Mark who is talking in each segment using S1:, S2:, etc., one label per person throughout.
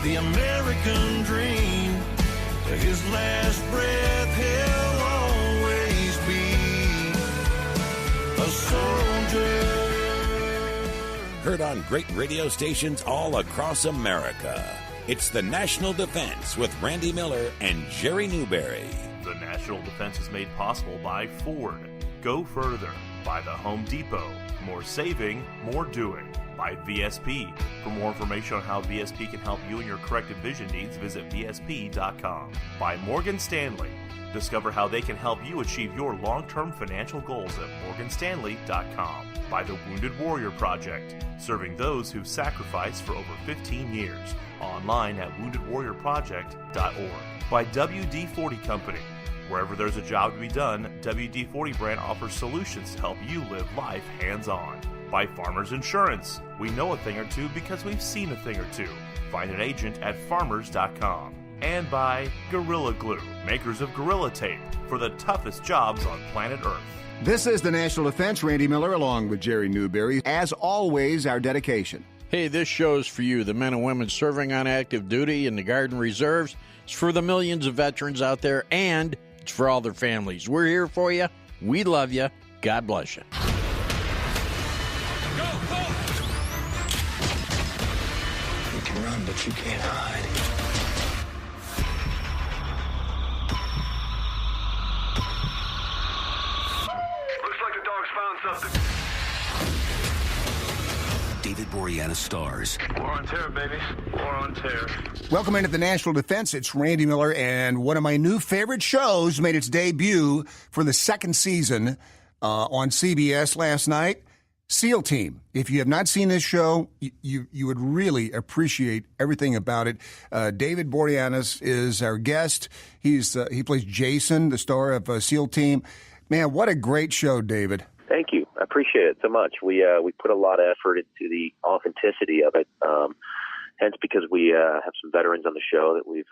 S1: the American dream. To his last breath, he'll always be a soldier.
S2: Heard on great radio stations all across America. It's the National Defense with Randy Miller and Jerry Newberry.
S3: The National Defense is made possible by Ford. Go further. By the Home Depot. More saving, more doing. By VSP. For more information on how VSP can help you and your corrective vision needs, visit VSP.com. By Morgan Stanley. Discover how they can help you achieve your long-term financial goals at morganstanley.com. By the Wounded Warrior Project. Serving those who've sacrificed for over 15 years. Online at woundedwarriorproject.org. By WD-40 Company. Wherever there's a job to be done, WD-40 brand offers solutions to help you live life hands-on. By Farmers Insurance. We know a thing or two because we've seen a thing or two. Find an agent at farmers.com. And by Gorilla Glue, makers of Gorilla Tape, for the toughest jobs on planet Earth.
S4: This is the National Defense. Randy Miller along with Jerry Newberry. As always, our dedication.
S5: Hey, this show's for you, the men and women serving on active duty in the Guard and Reserves. It's for the millions of veterans out there, and it's for all their families. We're here for you. We love you. God bless you.
S1: You can run, but you can't hide.
S6: Looks like the dog's found something.
S7: David Boreanaz stars.
S6: War on Terror, baby. War on Terror.
S4: Welcome into the National Defense. It's Randy Miller, and one of my new favorite shows made its debut for the second season on CBS last night, SEAL Team. If you have not seen this show, you would really appreciate everything about it. David Boreanaz is our guest. He plays Jason, the star of SEAL Team. Man, what a great show, David.
S8: Thank you. I appreciate it so much. We put a lot of effort into the authenticity of it. Hence, because we have some veterans on the show that we've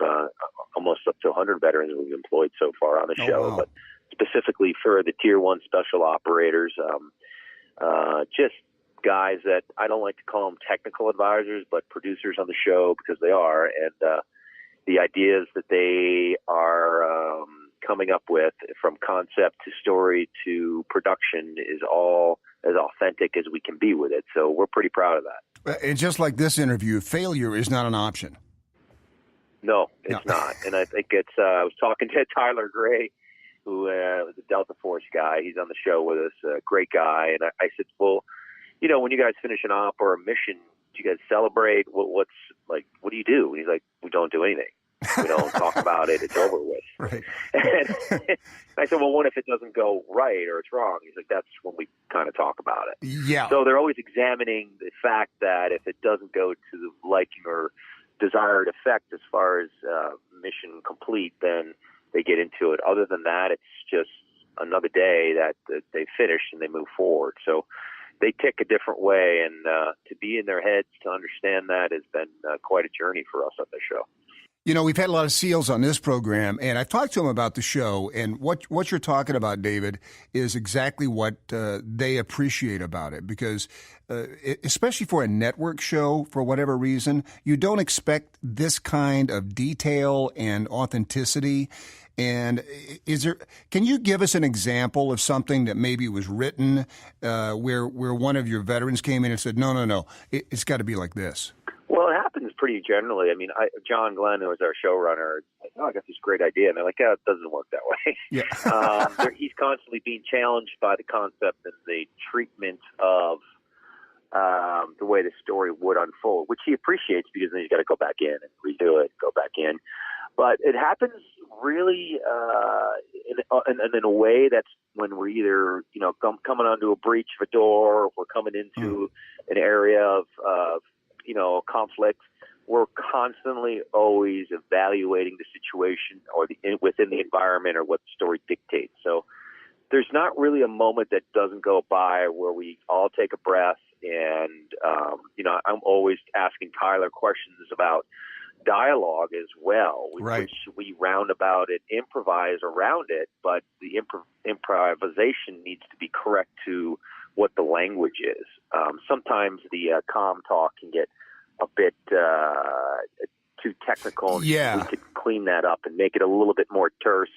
S8: almost up to 100 veterans we've employed so far on the show.
S4: Wow.
S8: But specifically for the Tier 1 special operators, just guys that I don't like to call them technical advisors, but producers on the show because they are. And the ideas that they are coming up with from concept to story to production is all as authentic as we can be with it. So we're pretty proud of that.
S4: And just like this interview, failure is not an option.
S8: No, it's not. And I think it's, I was talking to Tyler Gray, who was a Delta Force guy. He's on the show with us, a great guy. And I said, well, you know, when you guys finish an op or a mission, do you guys celebrate? What do you do? And he's like, we don't do anything. We don't talk about it. It's over with.
S4: Right.
S8: And I said, well, what if it doesn't go right or it's wrong? He's like, that's when we kind of talk about it.
S4: Yeah.
S8: So they're always examining the fact that if it doesn't go to the liking or desired effect as far as mission complete, then they get into it. Other than that, it's just another day that they finish and they move forward. So they tick a different way, and to be in their heads to understand that has been quite a journey for us on this show.
S4: You know, we've had a lot of SEALs on this program, and I've talked to them about the show, and what you're talking about, David, is exactly what they appreciate about it, because especially for a network show, for whatever reason, you don't expect this kind of detail and authenticity. And can you give us an example of something that maybe was written where one of your veterans came in and said, no, it's got to be like this?
S8: Well, it happens pretty generally. I mean, John Glenn, who was our showrunner, like, I got this great idea. And they're like, it doesn't work that way.
S4: Yeah.
S8: He's constantly being challenged by the concept and the treatment of the way the story would unfold, which he appreciates because then he's got to go back in and redo it, go back in. But it happens really in a way that's when we're either, coming onto a breach of a door, or if we're coming into an area of conflict. We're constantly always evaluating the situation or within the environment or what the story dictates. So there's not really a moment that doesn't go by where we all take a breath. And, I'm always asking Tyler questions about dialogue as well, which we roundabout and improvise around it, but the improvisation needs to be correct to what the language is. Sometimes the calm talk can get a bit too technical. And
S4: Yeah.
S8: we could clean that up and make it a little bit more terse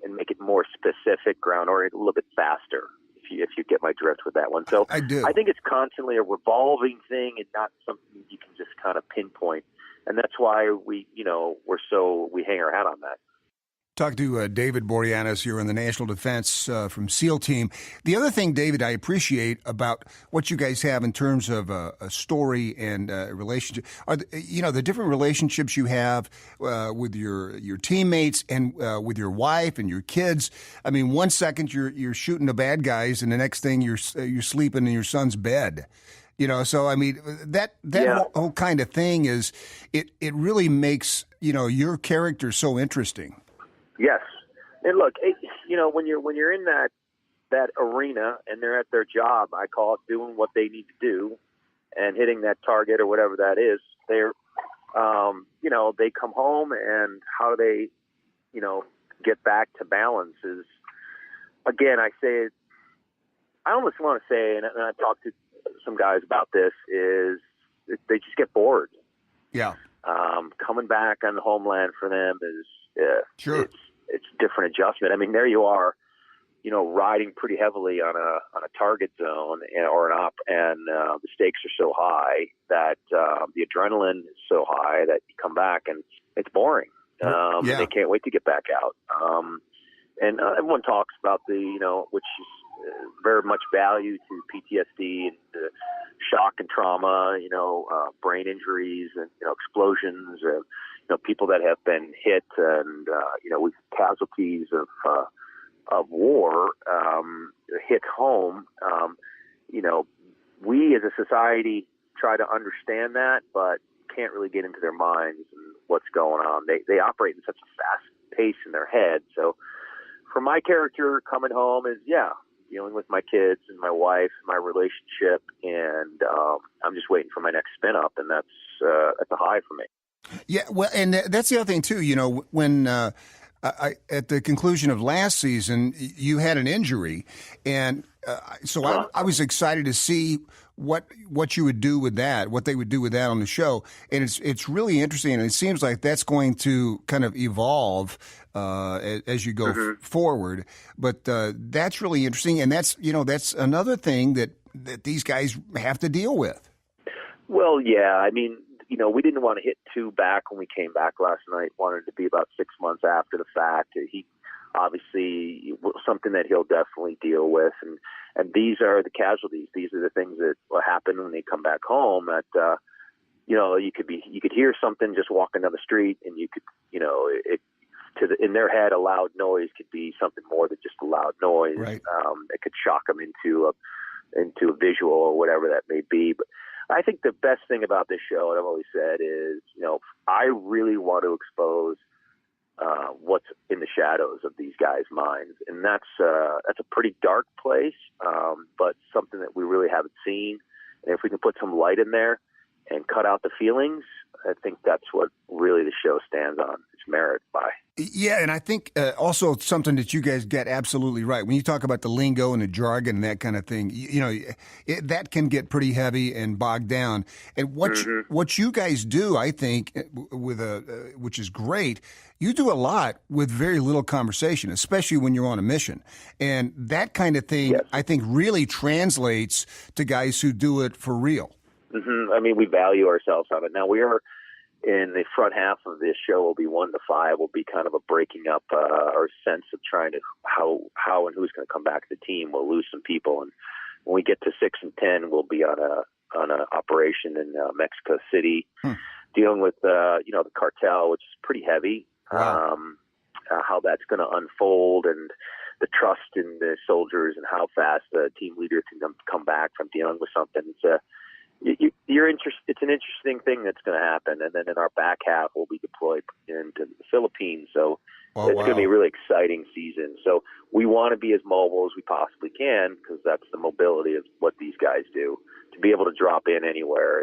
S8: and make it more specific, ground-oriented, a little bit faster, if you get my drift with that one. So
S4: I do.
S8: I think it's constantly a revolving thing and not something you can just kind of pinpoint. And that's why we hang our hat on that.
S4: Talk to David Boreanaz here in the National Defense from SEAL Team. The other thing, David, I appreciate about what you guys have in terms of a story and relationship are the different relationships you have with your teammates and with your wife and your kids. I mean, one second you're shooting the bad guys, and the next thing you're sleeping in your son's bed. So I mean that whole kind of thing is it really makes your character so interesting.
S8: Yes, and look, when you're in that arena and they're at their job, I call it doing what they need to do and hitting that target or whatever that is. They're, they come home, and how do they, get back to balance is, again, I say it. I almost want to say, and I've talked to some guys about this, is they just get bored.
S4: Yeah.
S8: Coming back on the homeland for them is
S4: sure.
S8: It's a different adjustment. I mean, there you are, riding pretty heavily on a target zone or an op, and the stakes are so high that the adrenaline is so high that you come back and it's boring. They can't wait to get back out. And everyone talks about which is very much value to PTSD and shock and trauma, brain injuries and, explosions, people that have been hit and, with casualties of war, hit home. We as a society try to understand that, but can't really get into their minds and what's going on. They operate in such a fast pace in their head. So for my character, coming home is, dealing with my kids and my wife, my relationship, and I'm just waiting for my next spin up, and that's a high for me.
S4: Yeah, well, and that's the other thing too. When at the conclusion of last season, you had an injury, and so I was excited to see what you would do with that, what they would do with that on the show, and it's really interesting, and it seems like that's going to kind of evolve as you go forward. But that's really interesting, and that's another thing that these guys have to deal with. Well,
S8: yeah, I mean, we didn't want to hit 2 back when we came back last night. Wanted to be about 6 months after the fact. He obviously something that he'll definitely deal with, and these are the casualties. These are the things that will happen when they come back home. That you could hear something just walking down the street, and you could in their head, a loud noise could be something more than just a loud noise.
S4: Right.
S8: It could shock them into a visual or whatever that may be. But I think the best thing about this show, and I've always said, is I really want to expose what's in the shadows of these guys' minds, and that's a pretty dark place, but something that we really haven't seen. And if we can put some light in there and cut out the feelings, I think that's what really the show stands on. It's merit by.
S4: Yeah, and I think also something that you guys get absolutely right. When you talk about the lingo and the jargon and that kind of thing, that can get pretty heavy and bogged down. And what you guys do, I think, which is great, you do a lot with very little conversation, especially when you're on a mission. And that kind of thing, yes, I think, really translates to guys who do it for real.
S8: Mm-hmm. I mean, we value ourselves on it. Now, we are in the front half of this show will be 1 to 5 will be kind of a breaking up our sense of trying to how and who's going to come back to the team. We'll lose some people, and when we get to 6 and 10, we'll be on an operation in Mexico City, dealing with the cartel, which is pretty heavy.
S4: Wow.
S8: How that's going to unfold, and the trust in the soldiers, and how fast the team leader can come back from dealing with something. It's an interesting thing that's going to happen, and then in our back half, we'll be deployed into the Philippines. So it's going to be a really exciting season. So we want to be as mobile as we possibly can, because that's the mobility of what these guys do. To be able to drop in anywhere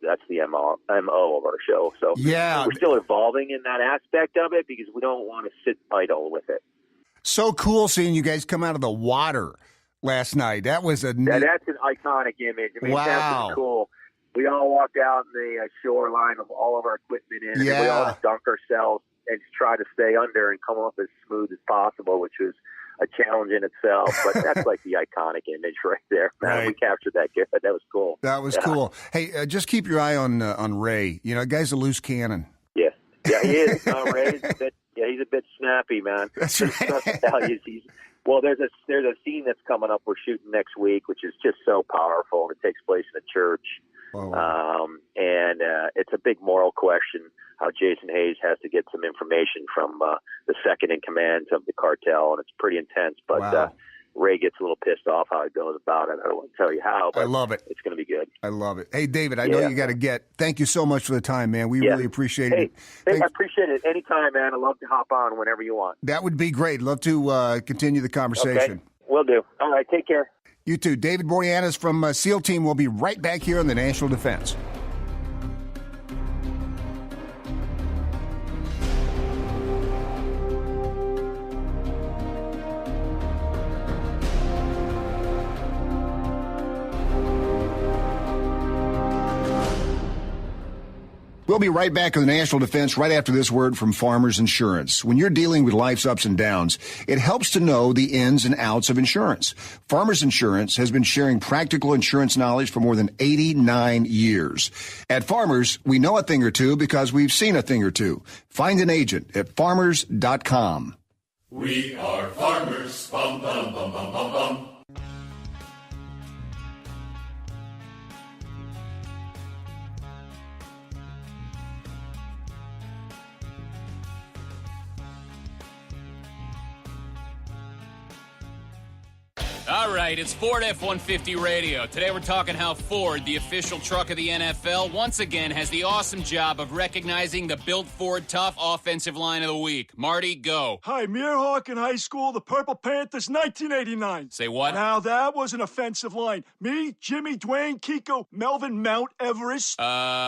S8: that's the MO of our show. So
S4: yeah,
S8: we're still evolving in that aspect of it, because we don't want to sit idle with it.
S4: So cool seeing you guys come out of the water last night. That was
S8: that's an iconic image. I mean,
S4: wow.
S8: That's cool. we all walked out in the shoreline of all of our equipment in, and we all dunk ourselves and try to stay under and come up as smooth as possible, which was a challenge in itself. But that's like the iconic image right there, man.
S4: Right.
S8: We captured that good. That was cool.
S4: That was cool. Hey, just keep your eye on Ray. You know, guy's a loose cannon.
S8: Yeah, he is. Ray's he's a bit snappy, man.
S4: That's right.
S8: Well, there's a scene that's coming up we're shooting next week, which is just so powerful, and it takes place in a church. And it's a big moral question how Jason Hayes has to get some information from the second in command of the cartel, and it's pretty intense. But Ray gets a little pissed off how it goes about it. I don't want to tell you how, but
S4: I love it.
S8: It's going to be good.
S4: I love it. Hey, David, I know you got to get. Thank you so much for the time, man. We really appreciate it.
S8: Hey, I appreciate it. Anytime, man. I'd love to hop on whenever you want.
S4: That would be great. Love to continue the conversation.
S8: Okay. Will do. All right. Take care.
S4: You too. David Boreanaz from SEAL Team will be right back here on the National Defense. We'll be right back on the National Defense right after this word from Farmers Insurance. When you're dealing with life's ups and downs, it helps to know the ins and outs of insurance. Farmers Insurance has been sharing practical insurance knowledge for more than 89 years. At Farmers, we know a thing or two because we've seen a thing or two. Find an agent at farmers.com.
S9: We are farmers. Bum, bum, bum, bum, bum, bum.
S10: All right, it's Ford F-150 Radio. Today we're talking how Ford, the official truck of the NFL, once again has the awesome job of recognizing the Built Ford Tough Offensive Line of the Week. Marty, go.
S11: Hi, Mierhawk in high school, the Purple Panthers, 1989.
S10: Say what?
S11: Now that was an offensive line. Me, Jimmy, Dwayne, Kiko, Melvin, Mount Everest.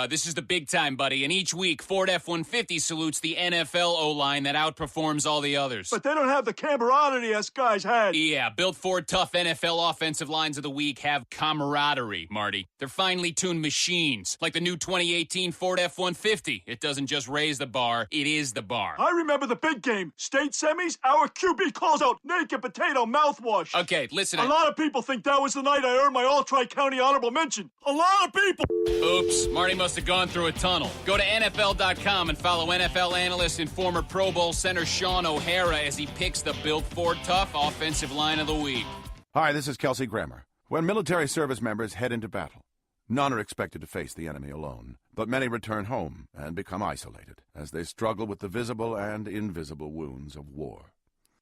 S10: This is the big time, buddy. And each week, Ford F-150 salutes the NFL O-line that outperforms all the others.
S11: But they don't have the camaraderie us guys had.
S10: Yeah, Built Ford Tough NFL offensive lines of the week have camaraderie, Marty. They're finely tuned machines, like the new 2018 Ford F-150. It doesn't just raise the bar, it is the bar.
S11: I remember the big game. State semis, our QB calls out naked potato mouthwash.
S10: Okay, listen.
S11: A lot of people think that was the night I earned my All-Tri-County honorable mention. A lot of people.
S10: Oops, Marty must have gone through a tunnel. Go to NFL.com and follow NFL analyst and former Pro Bowl center Sean O'Hara as he picks the Built Ford Tough offensive line of the week.
S12: Hi, this is Kelsey Grammer. When military service members head into battle, none are expected to face the enemy alone, but many return home and become isolated as they struggle with the visible and invisible wounds of war.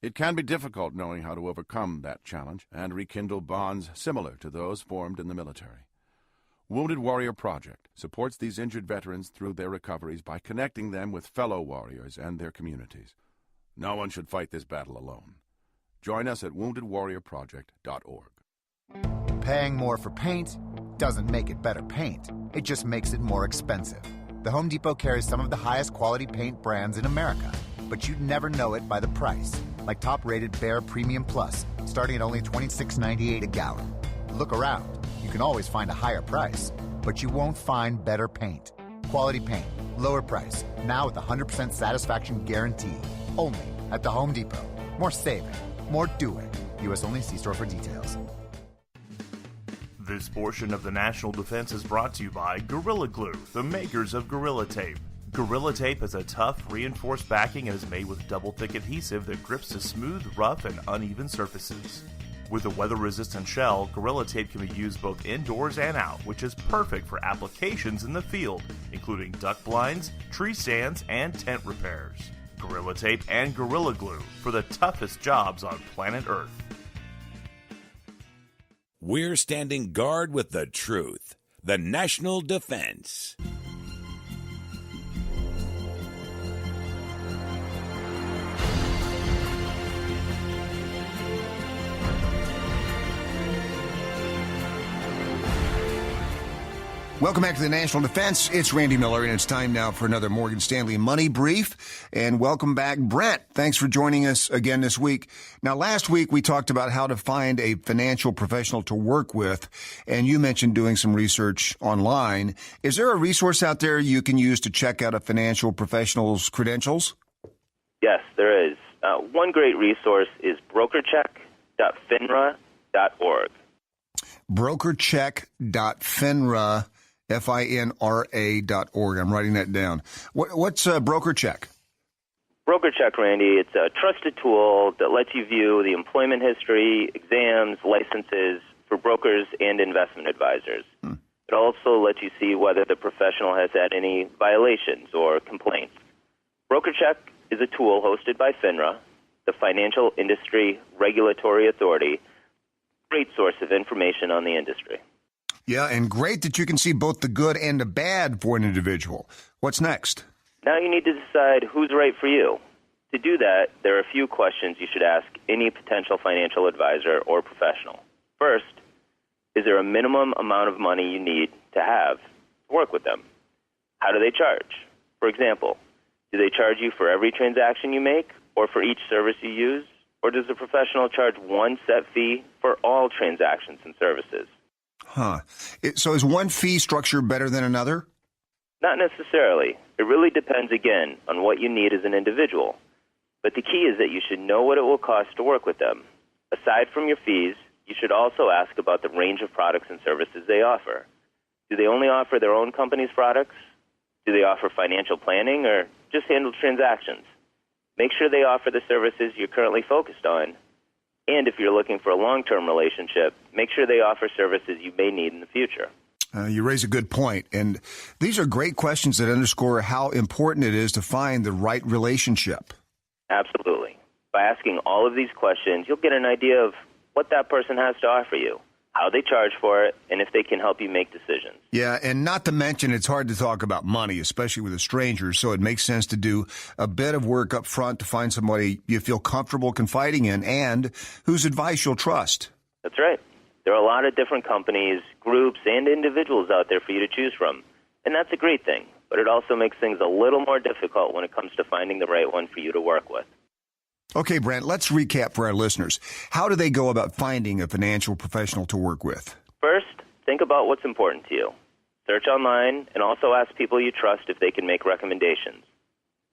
S12: It can be difficult knowing how to overcome that challenge and rekindle bonds similar to those formed in the military. Wounded Warrior Project supports these injured veterans through their recoveries by connecting them with fellow warriors and their communities. No one should fight this battle alone. Join us at woundedwarriorproject.org.
S13: Paying more for paint doesn't make it better paint. It just makes it more expensive. The Home Depot carries some of the highest quality paint brands in America, but you'd never know it by the price, like top-rated Behr Premium Plus, starting at only $26.98 a gallon. Look around. You can always find a higher price, but you won't find better paint. Quality paint, lower price, now with 100% satisfaction guarantee. Only at the Home Depot. More saving. More doing. U.S. only. See store for details.
S3: This portion of the National Defense is brought to you by Gorilla Glue, the makers of Gorilla Tape. Gorilla Tape has a tough, reinforced backing and is made with double-thick adhesive that grips to smooth, rough, and uneven surfaces. With a weather-resistant shell, Gorilla Tape can be used both indoors and out, which is perfect for applications in the field, including duck blinds, tree stands, and tent repairs. Gorilla Tape and Gorilla Glue for the toughest jobs on planet Earth.
S2: We're standing guard with the truth. The National Defense.
S4: Welcome back to the National Defense. It's Randy Miller, and it's time now for another Morgan Stanley Money Brief. And welcome back, Brent. Thanks for joining us again this week. Now, last week we talked about how to find a financial professional to work with, and you mentioned doing some research online. Is there a resource out there you can use to check out a financial professional's credentials?
S8: Yes, there is. One great resource is brokercheck.finra.org. brokercheck.finra.org. I'm writing that down. What's BrokerCheck? BrokerCheck, Randy, it's a trusted tool that lets you view the employment history, exams, licenses for brokers and investment advisors. It also lets you see whether the professional has had any violations or complaints. BrokerCheck is a tool hosted by FINRA, the Financial Industry Regulatory Authority. Great source of information on the industry.
S4: Yeah, and great that you can see both the good and the bad for an individual. What's next?
S8: Now you need to decide who's right for you. To do that, there are a few questions you should ask any potential financial advisor or professional. First, is there a minimum amount of money you need to have to work with them? How do they charge? For example, do they charge you for every transaction you make or for each service you use? Or does the professional charge one set fee for all transactions and services?
S4: So is one fee structure better than another?
S8: Not necessarily. It really depends, again, on what you need as an individual. But the key is that you should know what it will cost to work with them. Aside from your fees, you should also ask about the range of products and services they offer. Do they only offer their own company's products? Do they offer financial planning or just handle transactions? Make sure they offer the services you're currently focused on. And if you're looking for a long-term relationship, make sure they offer services you may need in the future.
S4: You raise a good point. And these are great questions that underscore how important it is to find the right relationship.
S8: Absolutely. By asking all of these questions, you'll get an idea of what that person has to offer you, how they charge for it, and if they can help you make decisions.
S4: Yeah, and not to mention it's hard to talk about money, especially with a stranger, so it makes sense to do a bit of work up front to find somebody you feel comfortable confiding in and whose advice you'll trust.
S8: That's right. There are a lot of different companies, groups, and individuals out there for you to choose from, and that's a great thing, but it also makes things a little more difficult when it comes to finding the right one for you to work with.
S4: Okay, Brent, let's recap for our listeners. How do they go about finding a financial professional to work with?
S8: First, think about what's important to you. Search online and also ask people you trust if they can make recommendations.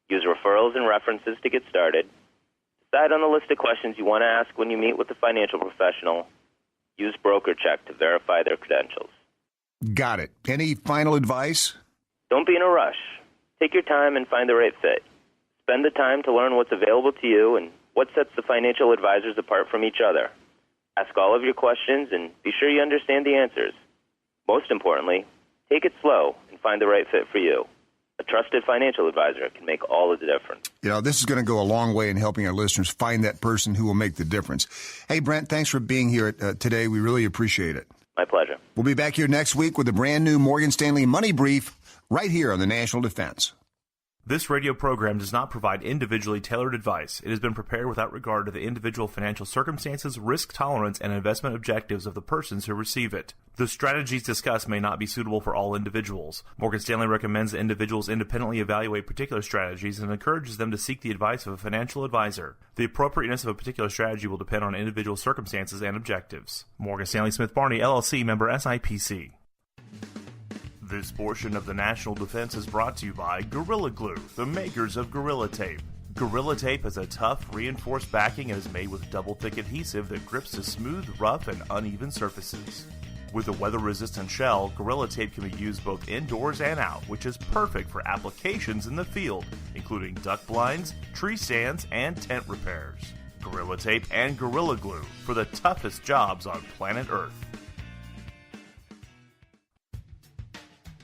S8: Use referrals and references to get started. Decide on the list of questions you want to ask when you meet with a financial professional. Use BrokerCheck to verify their credentials.
S4: Got it. Any final advice?
S8: Don't be in a rush. Take your time and find the right fit. Spend the time to learn what's available to you and what sets the financial advisors apart from each other. Ask all of your questions and be sure you understand the answers. Most importantly, take it slow and find the right fit for you. A trusted financial advisor can make all of the difference.
S4: You know, this is going to go a long way in helping our listeners find that person who will make the difference. Hey, Brent, thanks for being here today. We really appreciate it.
S8: My pleasure.
S4: We'll be back here next week with a brand new Morgan Stanley Money Brief right here on the National Defense.
S3: This radio program does not provide individually tailored advice. It has been prepared without regard to the individual financial circumstances, risk tolerance, and investment objectives of the persons who receive it. The strategies discussed may not be suitable for all individuals. Morgan Stanley recommends that individuals independently evaluate particular strategies and encourages them to seek the advice of a financial advisor. The appropriateness of a particular strategy will depend on individual circumstances and objectives. Morgan Stanley Smith Barney, LLC, member SIPC. This portion of the National Defense is brought to you by Gorilla Glue, the makers of Gorilla Tape. Gorilla Tape has a tough, reinforced backing and is made with double-thick adhesive that grips to smooth, rough, and uneven surfaces. With a weather-resistant shell, Gorilla Tape can be used both indoors and out, which is perfect for applications in the field, including duck blinds, tree stands, and tent repairs. Gorilla Tape and Gorilla Glue for the toughest jobs on planet Earth.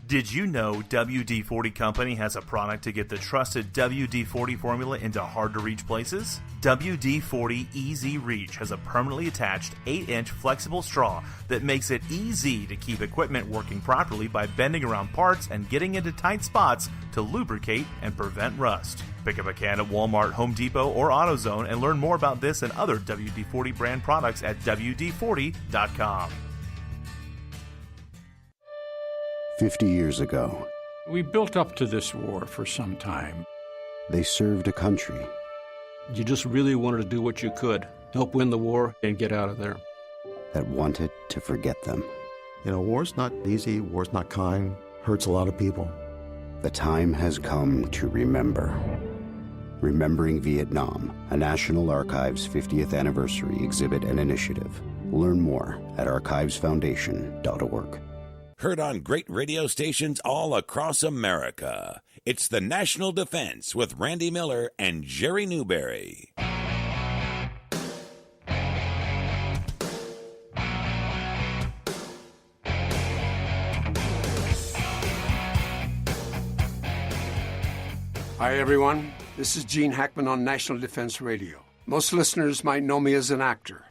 S3: Did you know WD-40 Company has a product to get the trusted WD-40 formula into hard-to-reach places? WD-40 Easy Reach has a permanently attached 8-inch flexible straw that makes it easy to keep equipment working properly by bending around parts and getting into tight spots to lubricate and prevent rust. Pick up a can at Walmart, Home Depot, or AutoZone and learn more about this and other WD-40 brand products at WD-40.com.
S14: 50 years ago,
S15: We built up to this war for some time.
S14: they served a country.
S16: You just really wanted to do what you could, help win the war and get out of there.
S14: That wanted to forget them.
S17: You know, war's not easy, war's not kind, hurts a lot of people.
S14: The time has come to remember. Remembering Vietnam, a National Archives 50th Anniversary exhibit and initiative. Learn more at archivesfoundation.org.
S2: Heard on great radio stations all across America. It's the National Defense with Randy Miller and Jerry Newberry.
S18: Hi, everyone. This is Gene Hackman on National Defense Radio. Most listeners might know me as an actor,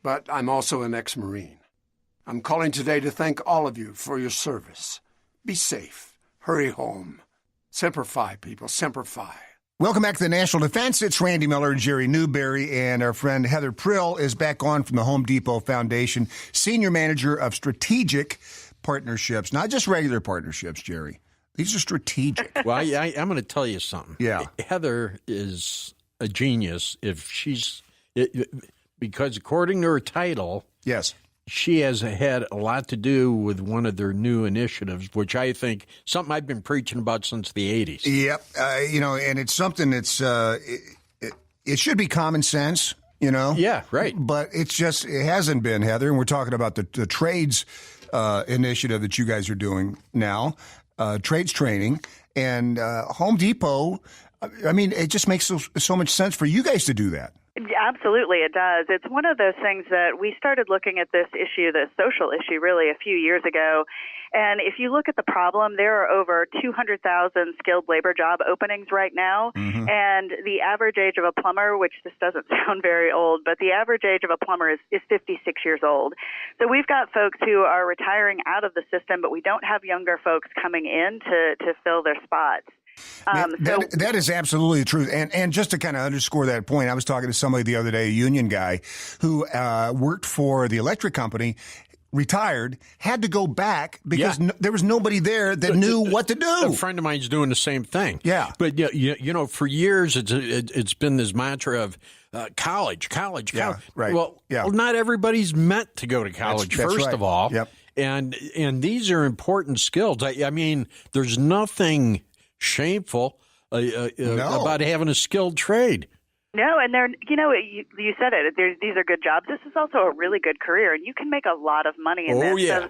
S18: but I'm also an ex-Marine. I'm calling today to thank all of you for your service. Be safe. Hurry home. Semper Fi, people. Semper Fi.
S4: Welcome back to the National Defense. It's Randy Miller and Jerry Newberry, and our friend Heather Prill is back on from the Home Depot Foundation, Senior Manager of Strategic Partnerships. Not just regular partnerships, Jerry. These are strategic.
S5: Well, I'm going to tell you something.
S4: Yeah.
S5: Heather is a genius because according to her title,
S4: yes,
S5: she has had a lot to do with one of their new initiatives, which I think something I've been preaching about since the 80s.
S4: Yep. And it's something that's it should be common sense,
S5: Yeah, right.
S4: But it hasn't been, Heather. And we're talking about the trades initiative that you guys are doing now. Trades training, and Home Depot, I mean, it just makes so much sense for you guys to do that.
S19: Absolutely, it does. It's one of those things that we started looking at this issue, the social issue, really a few years ago. And if you look at the problem, there are over 200,000 skilled labor job openings right now. Mm-hmm. And the average age of a plumber, which this doesn't sound very old, but the average age of a plumber is 56 years old. So we've got folks who are retiring out of the system, but we don't have younger folks coming in to fill their spots.
S4: That is absolutely the truth. And just to kind of underscore that point, I was talking to somebody the other day, a union guy, who worked for the electric company, retired, had to go back because there was nobody there that knew what to do.
S5: A friend of mine's doing the same thing.
S4: Yeah.
S5: But, for years it's been this mantra of college.
S4: Yeah, right.
S5: Well, not everybody's meant to go to college,
S4: That's
S5: first
S4: right.
S5: of all.
S4: Yep.
S5: And these are important skills. I mean, there's nothing shameful about having a skilled trade.
S19: No, and they're, you said it, these are good jobs. This is also a really good career, and you can make a lot of money in this.
S5: Yeah.
S19: So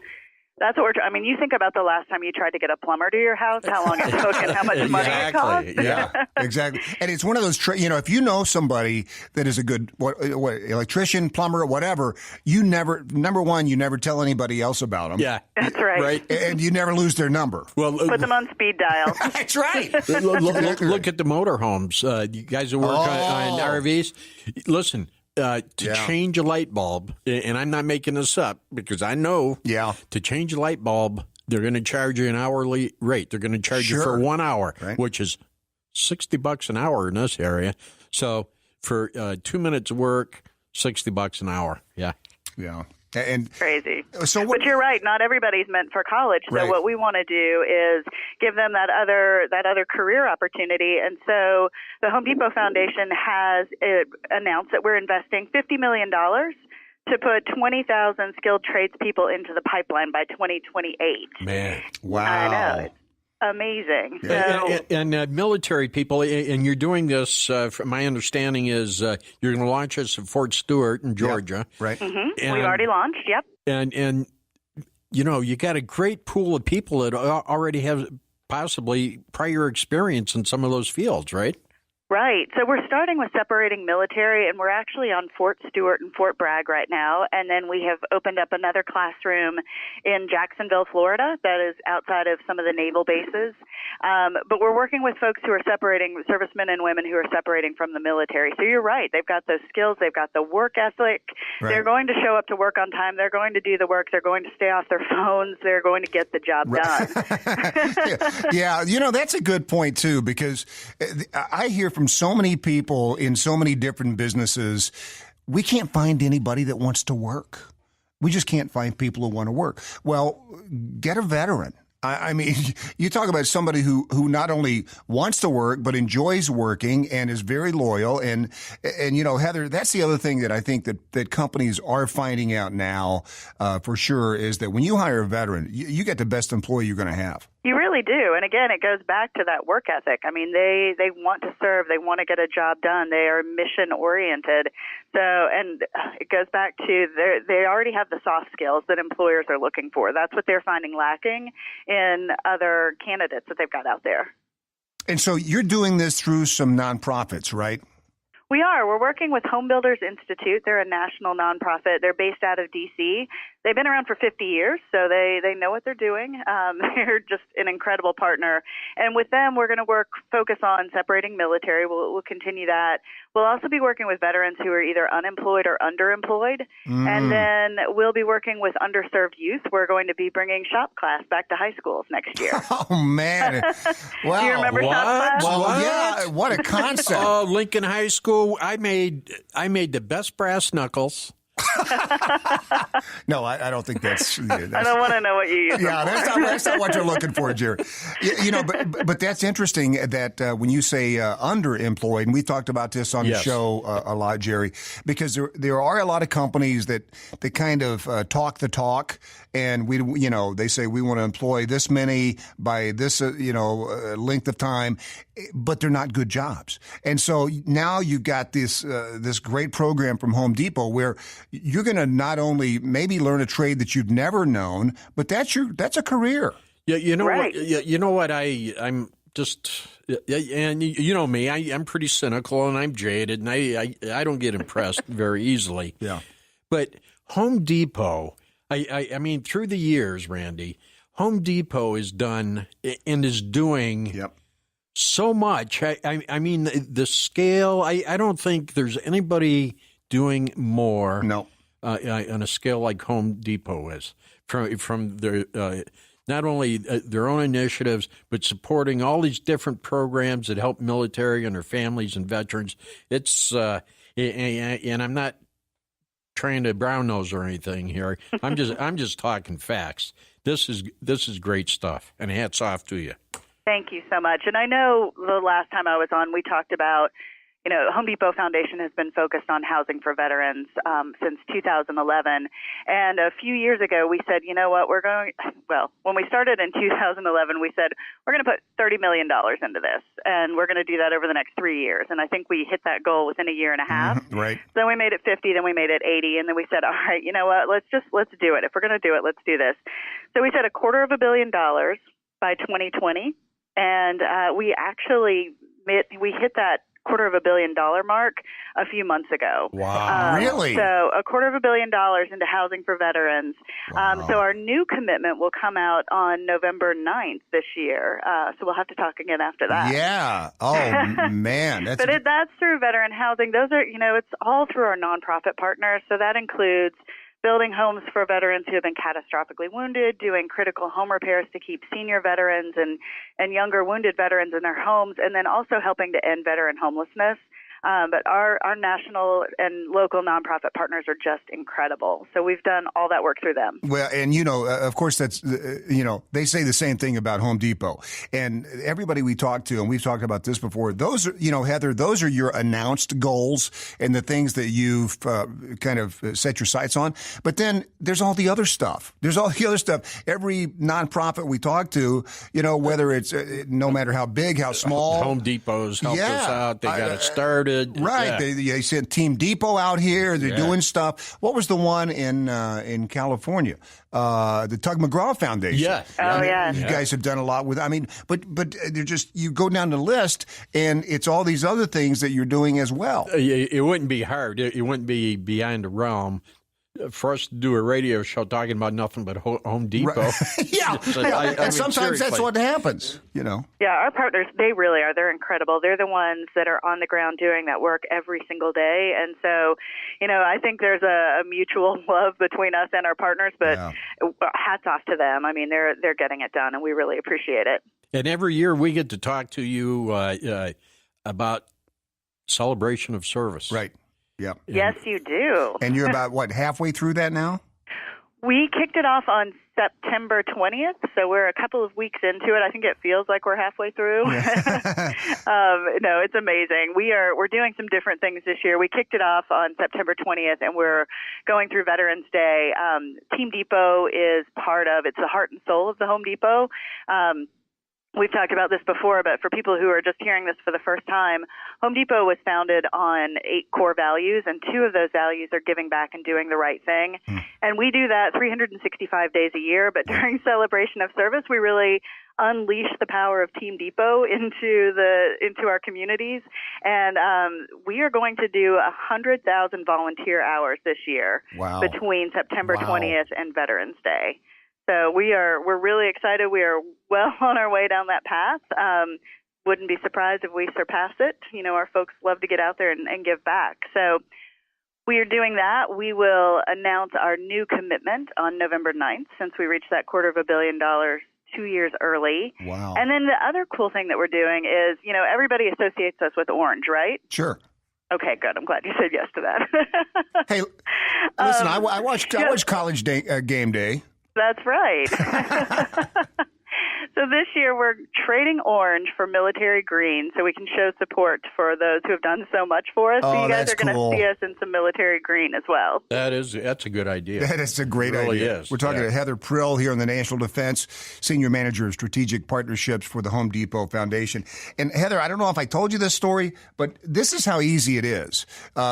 S19: that's what you think about the last time you tried to get a plumber to your house, how long it took and how much money it cost.
S4: Yeah, exactly. And it's one of those, if you know somebody that is a good electrician, plumber, whatever, you never tell anybody else about them.
S5: Yeah.
S19: That's right.
S5: Right.
S4: And you never lose their number.
S5: Well,
S19: put them on speed dial.
S4: That's right.
S5: Look at the motorhomes. You guys who work on RVs. Listen. Change a light bulb, and I'm not making this up because I know to change a light bulb, they're going to charge you an hourly rate. They're going to charge you for 1 hour, which is $60 an hour in this area. So for 2 minutes of work, $60 an hour. Yeah.
S4: Yeah. And
S19: crazy. But you're right. Not everybody's meant for college. So what we want to do is give them that other career opportunity. And so the Home Depot Foundation has announced that we're investing $50 million to put 20,000 skilled tradespeople into the pipeline by 2028.
S5: Man,
S4: wow!
S19: I know. It's amazing.
S5: And military people, and you're doing this, from my understanding is you're going to launch this at Fort Stewart in Georgia.
S4: Yeah, right.
S19: Mm-hmm. We've already launched, yep.
S5: And you got a great pool of people that already have possibly prior experience in some of those fields, right?
S19: Right. So we're starting with separating military, and we're actually on Fort Stewart and Fort Bragg right now. And then we have opened up another classroom in Jacksonville, Florida, that is outside of some of the naval bases. But we're working with folks who are separating, servicemen and women who are separating from the military. So you're right. They've got those skills. They've got the work ethic. Right. They're going to show up to work on time. They're going to do the work. They're going to stay off their phones. They're going to get the job done.
S4: Yeah, that's a good point, too, because I hear from so many people in so many different businesses, we can't find anybody that wants to work. We just can't find people who want to work. Well, get a veteran. I mean, you talk about somebody who not only wants to work but enjoys working and is very loyal. And you know, Heather, that's the other thing that I think that companies are finding out now for sure is that when you hire a veteran, you get the best employee you're going to have.
S19: You really do. And again, it goes back to that work ethic. I mean, they want to serve. They want to get a job done. They are mission oriented. So, and it goes back to they already have the soft skills that employers are looking for. That's what they're finding lacking in other candidates that they've got out there.
S4: And so you're doing this through some nonprofits, right?
S19: We are. We're working with Home Builders Institute. They're a national nonprofit. They're based out of D.C. They've been around for 50 years, so they know what they're doing. They're just an incredible partner. And with them, we're going to focus on separating military. We'll continue that. We'll also be working with veterans who are either unemployed or underemployed. And then we'll be working with underserved youth. We're going to be bringing shop class back to high schools next year.
S4: Oh, man. Wow.
S19: Do you remember shop class?
S4: Well, yeah, what a concept.
S5: Oh, Lincoln High School. I made the best brass knuckles.
S4: No, I don't think that's
S19: I don't want to know what you use.
S4: Yeah, that's not what you're looking for, Jerry. You know, but that's interesting that when you say underemployed, and we talked about this on the show a lot, Jerry, because there are a lot of companies that kind of talk the talk, and they say we want to employ this many by this length of time, but they're not good jobs. And so now you've got this great program from Home Depot where you're going to not only maybe learn a trade that you've never known, but that's a career.
S5: Yeah, you know
S19: right.
S5: what? You know what? I'm just, and you know me. I'm pretty cynical and I'm jaded, and I don't get impressed very easily.
S4: Yeah.
S5: But Home Depot, I mean, through the years, Randy, Home Depot has done and is doing so much. I mean, the scale. I don't think there's anybody doing more on a scale like Home Depot is from their not only their own initiatives, but supporting all these different programs that help military and their families and veterans. It's and I'm not trying to brown nose or anything here. I'm just talking facts. This is great stuff, and hats off to you.
S19: Thank you so much. And I know the last time I was on, we talked about, Home Depot Foundation has been focused on housing for veterans since 2011. And a few years ago, we said, you know what, when we started in 2011, we said, we're going to put $30 million into this, and we're going to do that over the next 3 years. And I think we hit that goal within a year and a half.
S4: Right.
S19: Then we made it 50, then we made it 80, and then we said, all right, you know what, let's do it. If we're going to do it, let's do this. So we said $250 million by 2020, and we actually hit that $250 million mark a few months ago.
S4: Wow. Really?
S19: So $250 million into housing for veterans.
S4: Wow.
S19: So our new commitment will come out on November 9th this year. So we'll have to talk again after that.
S4: Yeah. Oh, man.
S19: That's through veteran housing. Those are, it's all through our nonprofit partners. So that includes building homes for veterans who have been catastrophically wounded, doing critical home repairs to keep senior veterans and younger wounded veterans in their homes, and then also helping to end veteran homelessness. But our national and local nonprofit partners are just incredible. So we've done all that work through them.
S4: Well, and, of course, that's, they say the same thing about Home Depot. And everybody we talk to, and we've talked about this before, those are, Heather, those are your announced goals and the things that you've kind of set your sights on. But then there's all the other stuff. Every nonprofit we talk to, whether it's no matter how big, how small.
S5: Home Depot's helped us out. They got it started.
S4: Right.
S5: Yeah.
S4: They sent Team Depot out here. They're doing stuff. What was the one in California? The Tug McGraw Foundation.
S5: Yeah.
S19: Oh, yeah.
S4: You guys have done a lot with, but they're just, you go down the list and it's all these other things that you're doing as well.
S5: It wouldn't be hard. It wouldn't be beyond the realm for us to do a radio show talking about nothing but Home Depot.
S4: Right. Yeah. And sometimes
S5: seriously.
S4: that's what happens,
S19: Yeah, our partners, they really are. They're incredible. They're the ones that are on the ground doing that work every single day. And so, I think there's a mutual love between us and our partners, but hats off to them. They're getting it done, and we really appreciate it.
S5: And every year we get to talk to you about celebration of service.
S4: Right. Yep.
S19: Yes, you do.
S4: And you're about, halfway through that now?
S19: We kicked it off on September 20th, so we're a couple of weeks into it. I think it feels like we're halfway through. No, it's amazing. We're doing some different things this year. We kicked it off on September 20th, and we're going through Veterans Day. Team Depot is it's the heart and soul of the Home Depot. We've talked about this before, but for people who are just hearing this for the first time, Home Depot was founded on 8 core values, and 2 of those values are giving back and doing the right thing. And we do that 365 days a year, but during celebration of service, we really unleash the power of Team Depot into our communities. And we are going to do 100,000 volunteer hours this year between September 20th and Veterans Day. So we're really excited. We are well on our way down that path. Wouldn't be surprised if we surpass it. You know, our folks love to get out there and give back. So we are doing that. We will announce our new commitment on November 9th, since we reached that $250 million 2 years early.
S4: Wow.
S19: And then the other cool thing that we're doing is, you know, everybody associates us with orange, right?
S4: Sure.
S19: Okay, good. I'm glad you said yes to that.
S4: Hey, listen, I watched College Game Day.
S19: That's right. So this year we're trading orange for military green so we can show support for those who have done so much for us. So you guys are going to see us in some military green as well.
S5: That's a good idea.
S4: That is a great
S5: idea.
S4: Really is. We're talking to Heather Prill here in the National Defense, Senior Manager of Strategic Partnerships for the Home Depot Foundation. And Heather, I don't know if I told you this story, but this is how easy it is.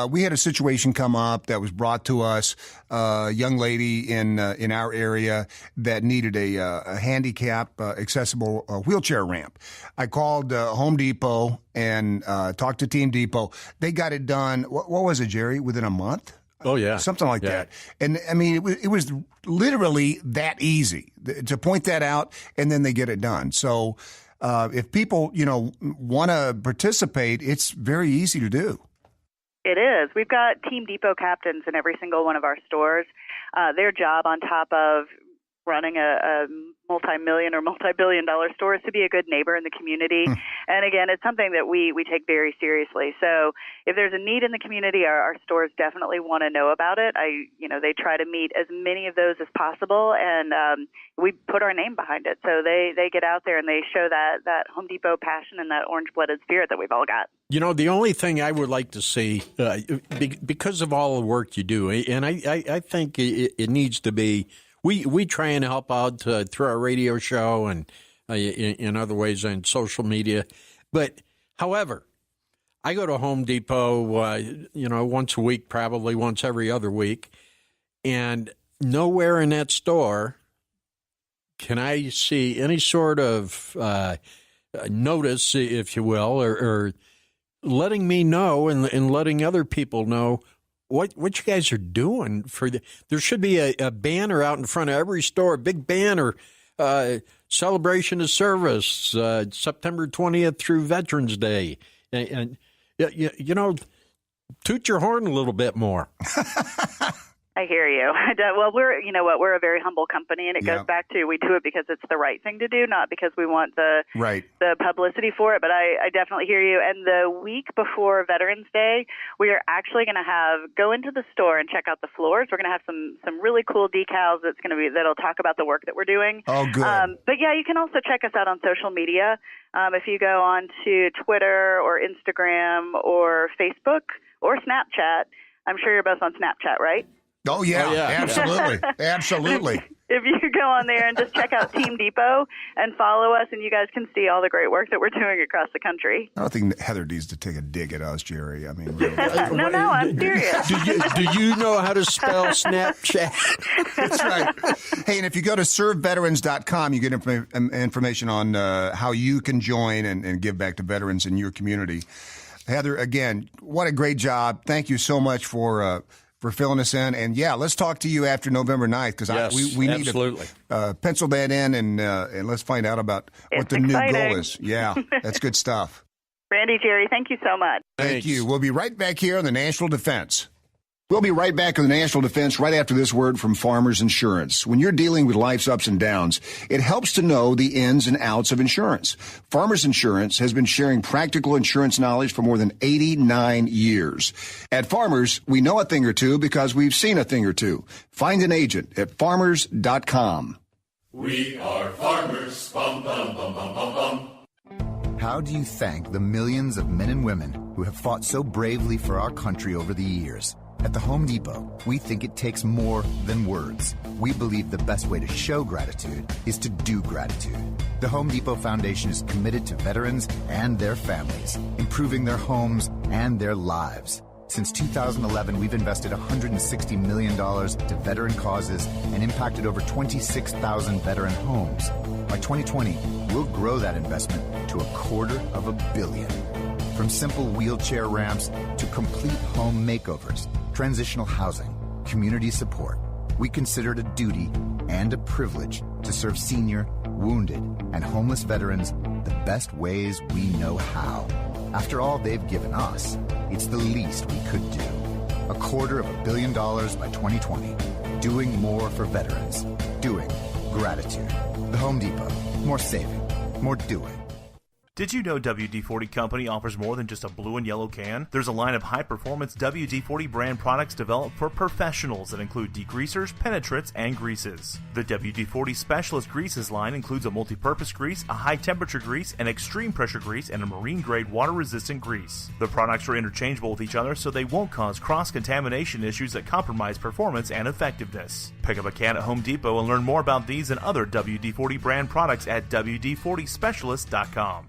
S4: We had a situation come up that was brought to us, a young lady in our area that needed a handicap accessible wheelchair ramp. I called Home Depot and talked to Team Depot. They got it done. What was it, Jerry? Within a month?
S5: Oh, yeah.
S4: Something like that. And, I mean, it was literally that easy to point that out, and then they get it done. So if people, want to participate, it's very easy to do.
S19: It is. We've got Team Depot captains in every single one of our stores. Their job, on top of running a multi-million or multi-billion-dollar store, is to be a good neighbor in the community. And again, it's something that we take very seriously. So if there's a need in the community, our stores definitely want to know about it. They try to meet as many of those as possible, and we put our name behind it. So they get out there and they show that Home Depot passion and that orange-blooded spirit that we've all got.
S5: The only thing I would like to see, because of all the work you do, and I think it needs to be, we try and help out through our radio show and in other ways on social media. But, however, I go to Home Depot, once a week, probably once every other week, and nowhere in that store can I see any sort of notice, if you will, or letting me know and letting other people know what you guys are doing. There should be a banner out in front of every store, a big banner, celebration of service, September 20th through Veterans Day. And toot your horn a little bit more.
S19: I hear you. Well, we're a very humble company, and it goes back to we do it because it's the right thing to do, not because we want the publicity for it. But I definitely hear you. And the week before Veterans Day, we are actually going to go into the store and check out the floors. We're going to have some really cool decals that'll talk about the work that we're doing.
S4: Oh, good.
S19: But yeah, you can also check us out on social media. If you go on to Twitter or Instagram or Facebook or Snapchat, I'm sure you're both on Snapchat, right?
S4: Oh, yeah. Absolutely. Absolutely.
S19: If you go on there and just check out Team Depot and follow us, and you guys can see all the great work that we're doing across the country.
S4: I don't think Heather needs to take a dig at us, Jerry. I mean, really.
S19: No, I'm serious.
S5: Do you know how to spell Snapchat?
S4: That's right. Hey, and if you go to serveveterans.com, you get information on how you can join and give back to veterans in your community. Heather, again, what a great job. Thank you so much for filling us in. And, let's talk to you after November 9th, because we need to pencil that in and let's find out about what the new goal is. Yeah, that's good stuff.
S19: Randy, Jerry, thank you so much.
S4: Thank you. We'll be right back here on the National Defense. We'll be right back with the National Defense right after this word from Farmers Insurance. When you're dealing with life's ups and downs, it helps to know the ins and outs of insurance. Farmers Insurance has been sharing practical insurance knowledge for more than 89 years. At Farmers, we know a thing or two because we've seen a thing or two. Find an agent at farmers.com.
S9: We are farmers. Bum, bum, bum, bum, bum, bum.
S13: How do you thank the millions of men and women who have fought so bravely for our country over the years? At the Home Depot, we think it takes more than words. We believe the best way to show gratitude is to do gratitude. The Home Depot Foundation is committed to veterans and their families, improving their homes and their lives. Since 2011, we've invested $160 million to veteran causes and impacted over 26,000 veteran homes. By 2020, we'll grow that investment to $250 million. From simple wheelchair ramps to complete home makeovers, transitional housing, community support, we consider it a duty and a privilege to serve senior, wounded, and homeless veterans the best ways we know how. After all they've given us, it's the least we could do. $250 million by 2020. Doing more for veterans. Doing gratitude. The Home Depot. More saving. More doing.
S3: Did you know WD-40 Company offers more than just a blue and yellow can? There's a line of high-performance WD-40 brand products developed for professionals that include degreasers, penetrants, and greases. The WD-40 Specialist Greases line includes a multi-purpose grease, a high-temperature grease, an extreme pressure grease, and a marine-grade water-resistant grease. The products are interchangeable with each other so they won't cause cross-contamination issues that compromise performance and effectiveness. Pick up a can at Home Depot and learn more about these and other WD-40 brand products at WD-40Specialist.com.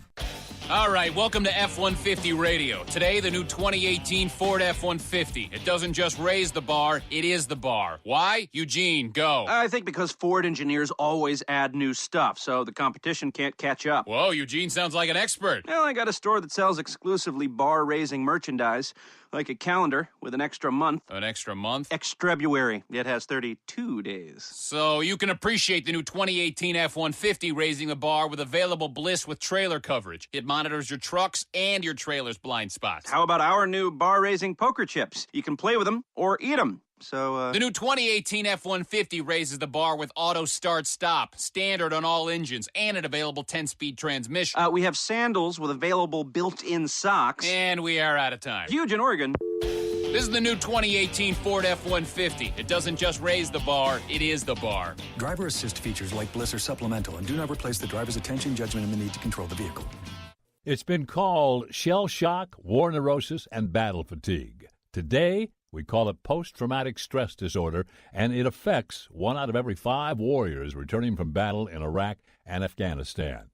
S10: All right, welcome to F-150 Radio. Today, the new 2018 Ford F-150. It doesn't just raise the bar, it is the bar. Why? Eugene, go.
S20: I think because Ford engineers always add new stuff, so the competition can't catch up.
S10: Whoa, Eugene sounds like an expert.
S20: Well, I got a store that sells exclusively bar-raising merchandise, like a calendar with an extra month.
S10: An extra month?
S20: Extrebuary. It has 32 days.
S10: So you can appreciate the new 2018 F-150 raising the bar with available bliss with trailer coverage. It monitors your trucks and your trailer's blind spots.
S20: How about our new bar-raising poker chips? You can play with them or eat them. So,
S10: The new 2018 F-150 raises the bar with auto start-stop, standard on all engines, and an available 10-speed transmission.
S20: We have sandals with available built-in socks.
S10: And we are out of time.
S20: Huge in Oregon.
S10: This is the new 2018 Ford F-150. It doesn't just raise the bar, it is the bar.
S1: Driver assist features like Bliss are supplemental and do not replace the driver's attention, judgment, and the need to control the vehicle.
S21: It's been called shell shock, war neurosis, and battle fatigue. Today, we call it post-traumatic stress disorder, and it affects 1 out of every 5 warriors returning from battle in Iraq and Afghanistan.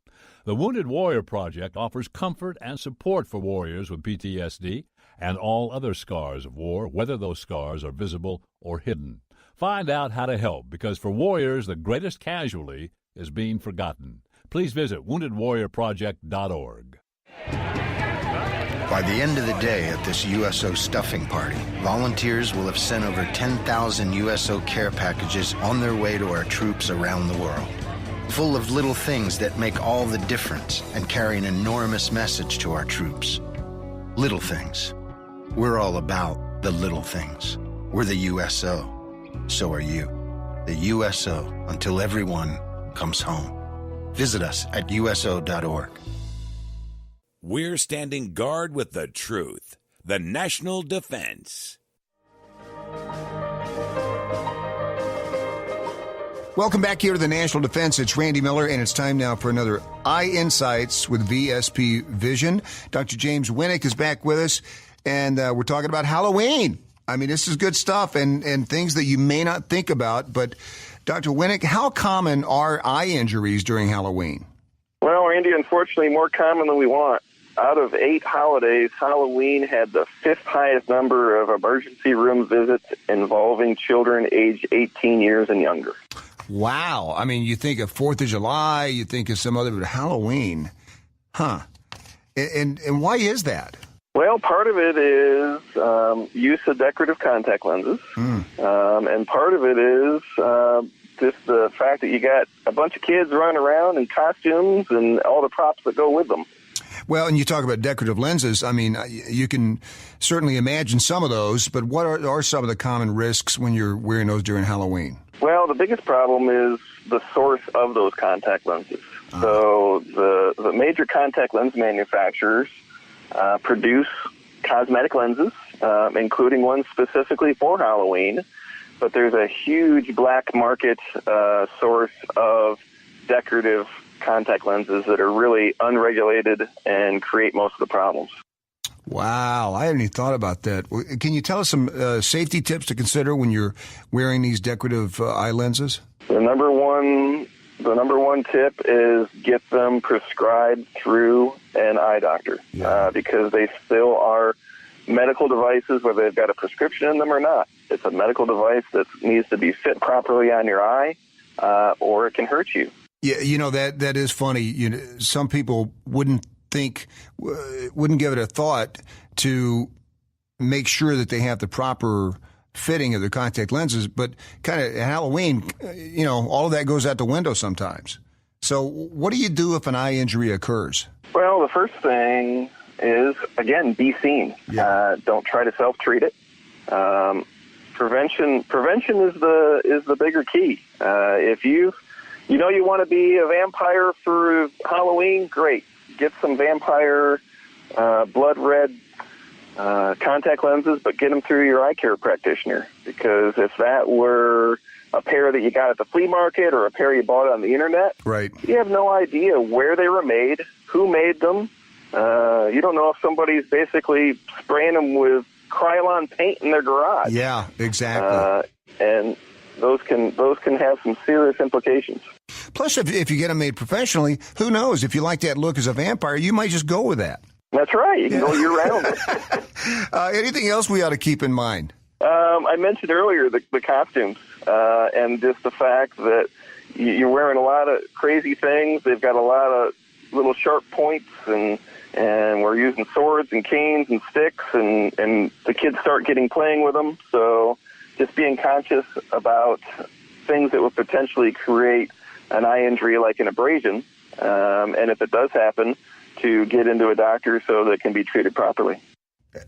S21: The Wounded Warrior Project offers comfort and support for warriors with PTSD and all other scars of war, whether those scars are visible or hidden. Find out how to help, because for warriors, the greatest casualty is being forgotten. Please visit woundedwarriorproject.org.
S22: By the end of the day at this USO stuffing party, volunteers will have sent over 10,000 USO care packages on their way to our troops around the world. Full of little things that make all the difference and carry an enormous message to our troops. Little things. We're all about the little things. We're the USO. So are you. The USO until everyone comes home. Visit us at USO.org.
S2: We're standing guard with the truth. The National Defense.
S4: Welcome back here to the National Defense. It's Randy Miller, and it's time now for another Eye Insights with VSP Vision. Dr. James Winnick is back with us, and we're talking about Halloween. I mean, this is good stuff and things that you may not think about. But, Dr. Winnick, how common are eye injuries during Halloween?
S23: Well, Randy, unfortunately, more common than we want. Out of 8 holidays, Halloween had the 5th highest number of emergency room visits involving children aged 18 years and younger.
S4: Wow. I mean, you think of 4th of July, you think of some other, but Halloween. Huh. And why is that?
S23: Well, part of it is use of decorative contact lenses. And part of it is just the fact that you got a bunch of kids running around in costumes and all the props that go with them.
S4: Well, and you talk about decorative lenses. I mean, you can certainly imagine some of those, but what are some of the common risks when you're wearing those during Halloween?
S23: Well, the biggest problem is the source of those contact lenses. So the major contact lens manufacturers produce cosmetic lenses, including ones specifically for Halloween, but there's a huge black market source of decorative contact lenses that are really unregulated and create most of the problems.
S4: Wow, I hadn't even thought about that. Can you tell us some safety tips to consider when you're wearing these decorative eye lenses?
S23: The number one tip is get them prescribed through an eye doctor, because they still are medical devices, whether they've got a prescription in them or not. It's a medical device that needs to be fit properly on your eye, or it can hurt you.
S4: Yeah, that is funny. Some people wouldn't give it a thought to make sure that they have the proper fitting of their contact lenses, but kind of at Halloween, all of that goes out the window sometimes. So what do you do if an eye injury occurs?
S23: Well, the first thing is, again, be seen. Don't try to self-treat it. Prevention is the bigger key. If you want to be a vampire for Halloween, great. Get some vampire blood red contact lenses, but get them through your eye care practitioner, because if that were a pair that you got at the flea market or a pair you bought on the internet,
S4: right,
S23: you have no idea where they were made, who made them. You don't know if somebody's basically spraying them with Krylon paint in their garage.
S4: Yeah, exactly.
S23: And those can have some serious implications.
S4: Plus, if you get them made professionally, who knows? If you like that look as a vampire, you might just go with that.
S23: That's right. You can go year-round.
S4: Anything else we ought to keep in mind?
S23: I mentioned earlier the costumes and just the fact that you're wearing a lot of crazy things. They've got a lot of little sharp points, and we're using swords and canes and sticks, and the kids start playing with them. So just being conscious about things that would potentially create an eye injury like an abrasion, and if it does happen, to get into a doctor so that it can be treated properly.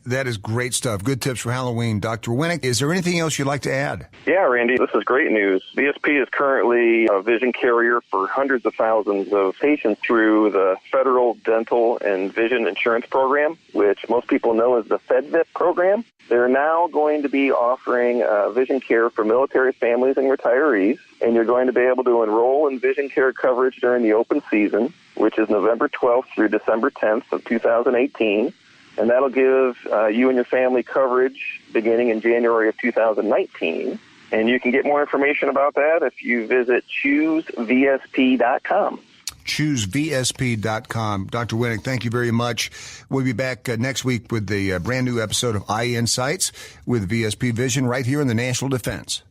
S4: That is great stuff. Good tips for Halloween. Dr. Winnick, is there anything else you'd like to add?
S23: Yeah, Randy, this is great news. VSP is currently a vision carrier for hundreds of thousands of patients through the Federal Dental and Vision Insurance Program, which most people know as the FedVIP program. They're now going to be offering vision care for military families and retirees, and you're going to be able to enroll in vision care coverage during the open season, which is November 12th through December 10th of 2018. And that'll give you and your family coverage beginning in January of 2019. And you can get more information about that if you visit choosevsp.com.
S4: choosevsp.com. Dr. Winnick, thank you very much. We'll be back next week with the brand new episode of Eye Insights with VSP Vision right here in the National Defense.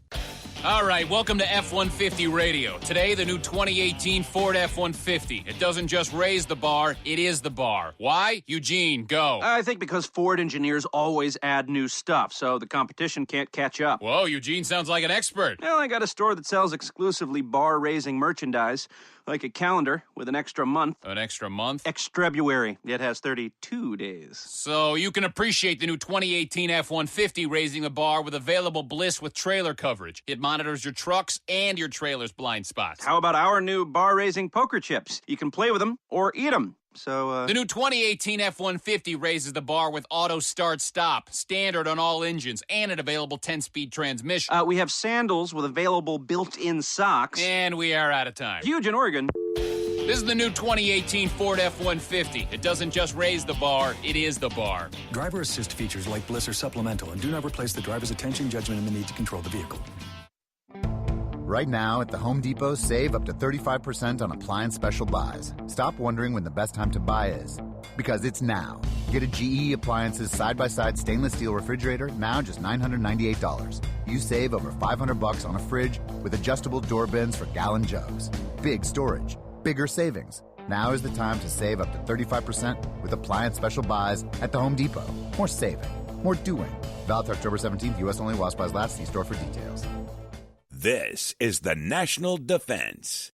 S10: All right, welcome to F-150 Radio. Today, the new 2018 Ford F-150. It doesn't just raise the bar, it is the bar. Why? Eugene, go.
S20: I think because Ford engineers always add new stuff, so the competition can't catch up.
S10: Whoa, Eugene sounds like an expert.
S20: Well, I got a store that sells exclusively bar-raising merchandise, like a calendar with an extra month.
S10: An extra month?
S20: Extrebuary. It has 32 days.
S10: So you can appreciate the new 2018 F-150 raising the bar with available bliss with trailer coverage. It monitors your trucks and your trailer's blind spots.
S20: How about our new bar-raising poker chips? You can play with them or eat them. So,
S10: The new 2018 F-150 raises the bar with auto start-stop, standard on all engines, and an available 10-speed transmission.
S20: We have sandals with available built-in socks.
S10: And we are out of time.
S20: Huge in Oregon.
S10: This is the new 2018 Ford F-150. It doesn't just raise the bar, it is the bar.
S1: Driver assist features like Bliss are supplemental and do not replace the driver's attention, judgment, and the need to control the vehicle.
S13: Right now at the Home Depot, save up to 35% on appliance special buys. Stop wondering when the best time to buy is, because it's now. Get a GE Appliances side-by-side stainless steel refrigerator, now just $998. You save over $500 on a fridge with adjustable door bins for gallon jugs. Big storage, bigger savings. Now is the time to save up to 35% with appliance special buys at the Home Depot. More saving, more doing. Valid through October 17th, U.S. only, while supplies last. See store for details.
S2: This is the National Defense.